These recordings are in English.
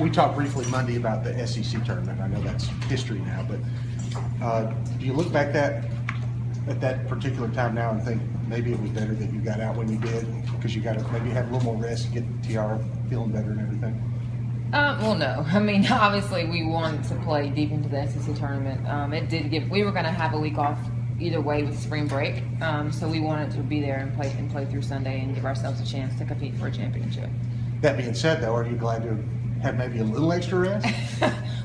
we talked briefly Monday about the SEC tournament. I know that's history now, but do you look back at that particular time now and think maybe it was better that you got out when you did, because you got to maybe have a little more rest to get the tiara feeling better and everything? Well, no. I mean, obviously, we wanted to play deep into the SEC tournament. It did give. We were going to have a week off either way with spring break, so we wanted to be there and play through Sunday and give ourselves a chance to compete for a championship. That being said, though, are you glad to have maybe a little extra rest?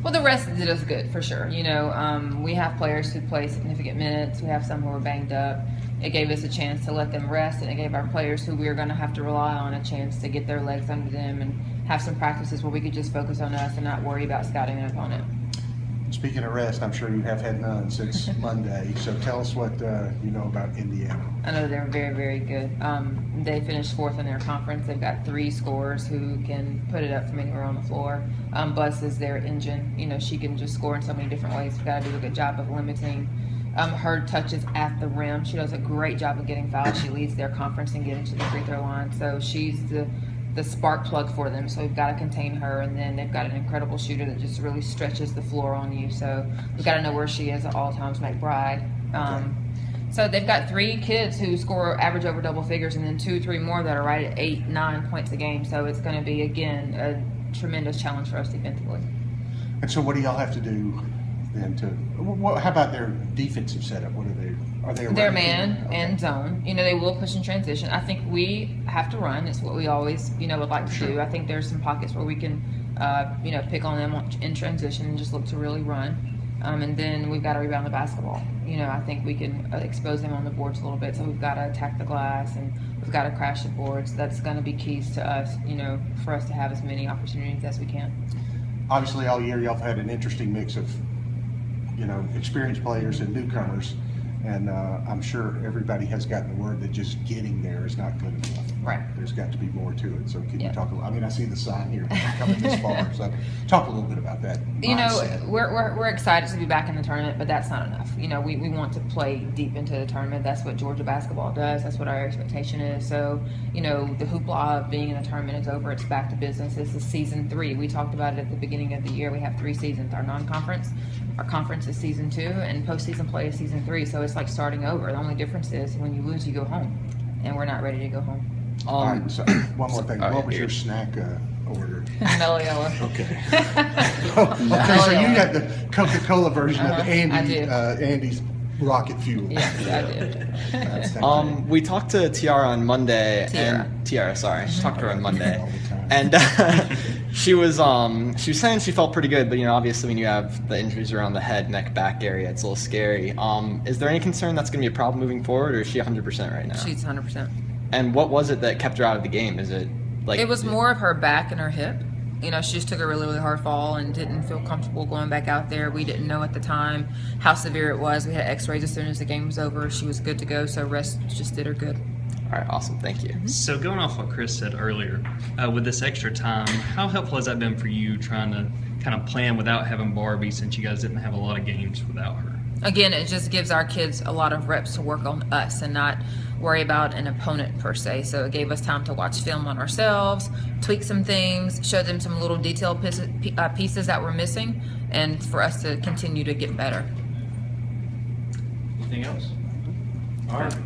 Well, the rest did us good for sure. You know, we have players who play significant minutes. We have some who are banged up. It gave us a chance to let them rest, and it gave our players who we were going to have to rely on a chance to get their legs under them and have some practices where we could just focus on us and not worry about scouting an opponent. Speaking of rest, I'm sure you have had none since Monday. So tell us what you know about Indiana. I know they're very, very good. They finished fourth in their conference. They've got 3 scorers who can put it up from anywhere on the floor. Bus is their engine. You know, she can just score in so many different ways. We've got to do a good job of limiting her touches at the rim. She does a great job of getting fouled. She leads their conference in getting to the free throw line. So she's the spark plug for them, so we've got to contain her, and then they've got an incredible shooter that just really stretches the floor on you, so we've got to know where she is at all times. McBride. So they've got 3 kids who score average over double figures, and then 2-3 more that are right at 8-9 points a game, so it's going to be, again, a tremendous challenge for us defensively. And so what do y'all have to do then how about their defensive setup? What are they? Are they? They're man and zone. You know, they will push in transition. I think we have to run. It's what we always, would like to do. I think there's some pockets where we can, pick on them in transition and just look to really run. And then we've got to rebound the basketball. I think we can expose them on the boards a little bit. So we've got to attack the glass and we've got to crash the boards. That's going to be keys to us, for us to have as many opportunities as we can. Obviously, all year y'all have had an interesting mix of, experienced players and newcomers. And I'm sure everybody has gotten the word that just getting there is not good enough. Right. There's got to be more to it. So can you talk a little? I mean, I see the sign here coming this far. So talk a little bit about that mindset. We're excited to be back in the tournament, but that's not enough. We want to play deep into the tournament. That's what Georgia basketball does. That's what our expectation is. So, the hoopla of being in the tournament is over. It's back to business. This is season 3. We talked about it at the beginning of the year. We have 3 seasons. Our non-conference, our conference is season 2, and postseason play is season 3. So it's like starting over. The only difference is when you lose, you go home, and we're not ready to go home. All right, so one more thing. What was your snack order? Mellow Yellow. Okay. Okay, so you got the Coca-Cola version of Andy's Rocket Fuel. Yeah, I did. We talked to Tiara on Monday. Tiara, sorry. She talked to her on Monday. And she was saying she felt pretty good, but obviously when you have the injuries around the head, neck, back area, it's a little scary. Is there any concern that's going to be a problem moving forward, or is she 100% right now? She's 100%. And what was it that kept her out of the game? Is it like it was more of her back and her hip. She just took a really, really hard fall and didn't feel comfortable going back out there. We didn't know at the time how severe it was. We had x-rays as soon as the game was over. She was good to go, so rest just did her good. All right, awesome. Thank you. So going off what Chris said earlier, with this extra time, how helpful has that been for you trying to kind of plan without having Barbie, since you guys didn't have a lot of games without her? Again, it just gives our kids a lot of reps to work on us and not worry about an opponent per se. So it gave us time to watch film on ourselves, tweak some things, show them some little detail pieces that were missing, and for us to continue to get better. Anything else? All right.